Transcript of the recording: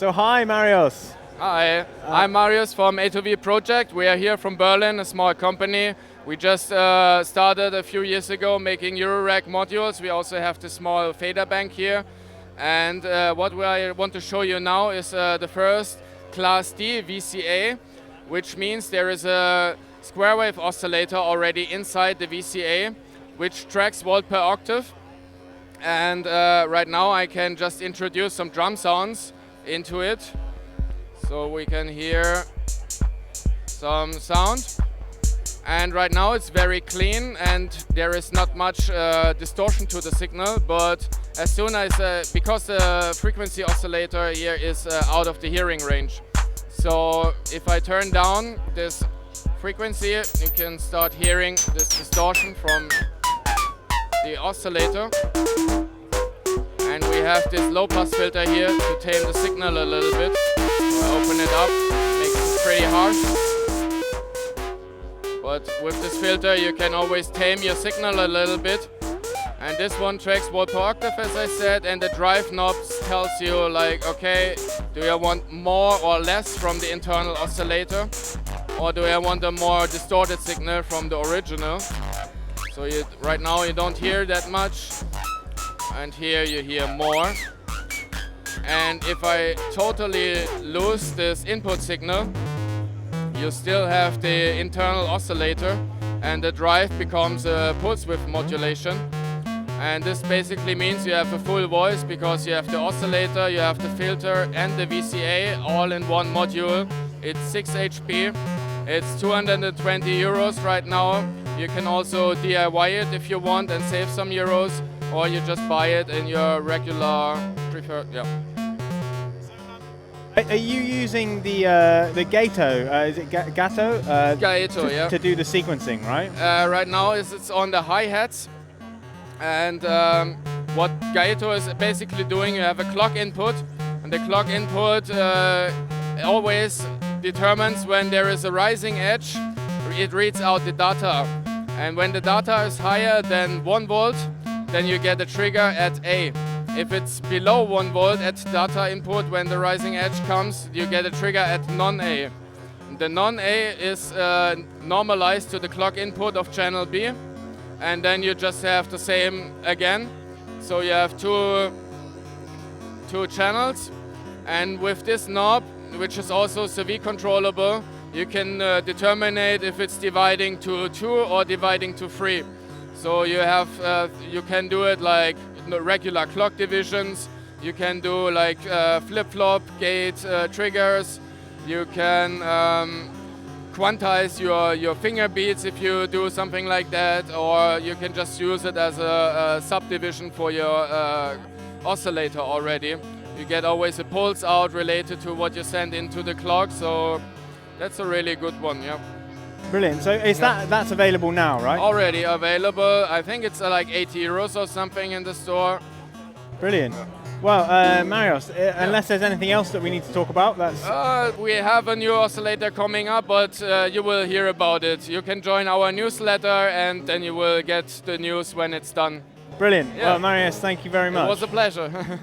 So hi, Marius. Hi, I'm Marius from AtoVproject. We are here from Berlin, a small company. We just started a few years ago making Eurorack modules. We also have the small fader bank here. And what I want to show you now is the first Class D VCA, which means there is a square wave oscillator already inside the VCA, which tracks volt per octave. And right now I can just introduce some drum sounds into it. So we can hear some sound. And right now it's very clean and there is not much distortion to the signal, but as soon as, because the frequency oscillator here is out of the hearing range. So if I turn down this frequency, you can start hearing this distortion from the oscillator. And we have this low pass filter here to tame the signal a little bit. Open it up, makes it pretty harsh. But with this filter you can always tame your signal a little bit. And this one tracks volt per octave, as I said, and the drive knob tells you like, okay, do I want more or less from the internal oscillator? Or do I want a more distorted signal from the original? So right now you don't hear that much, and here you hear more. And if I totally lose this input signal, you still have the internal oscillator and the drive becomes a pulse width modulation. And this basically means you have a full voice because you have the oscillator, you have the filter and the VCA all in one module. It's 6 HP. It's 220 euros right now. You can also DIY it if you want and save some euros, or you just buy it in your regular preferred, yeah. Are you using the Gaeto? Is it Gaeto? Gaeto, yeah. To do the sequencing, right? Right now it's on the hi-hats. And what Gaeto is basically doing, you have a clock input. And the clock input always determines when there is a rising edge, it reads out the data. And when the data is higher than 1 volt, then you get a trigger at A. If it's below 1 volt at data input, when the rising edge comes, you get a trigger at non-A. The non-A is normalized to the clock input of channel B, and then you just have the same again. So you have two channels, and with this knob, which is also CV controllable, you can determine if it's dividing to 2 or dividing to 3. So you have, you can do it like regular clock divisions. You can do like flip-flop gate triggers. You can quantize your finger beats if you do something like that, or you can just use it as a subdivision for your oscillator already. You get always a pulse out related to what you send into the clock, so that's a really good one, yeah. Brilliant. So is that's available now, right? Already available. I think it's like 80 euros or something in the store. Brilliant. Well, Marius, unless there's anything else that we need to talk about, that's... We have a new oscillator coming up, but you will hear about it. You can join our newsletter and then you will get the news when it's done. Brilliant. Yeah. Well, Marius, thank you very much. It was a pleasure.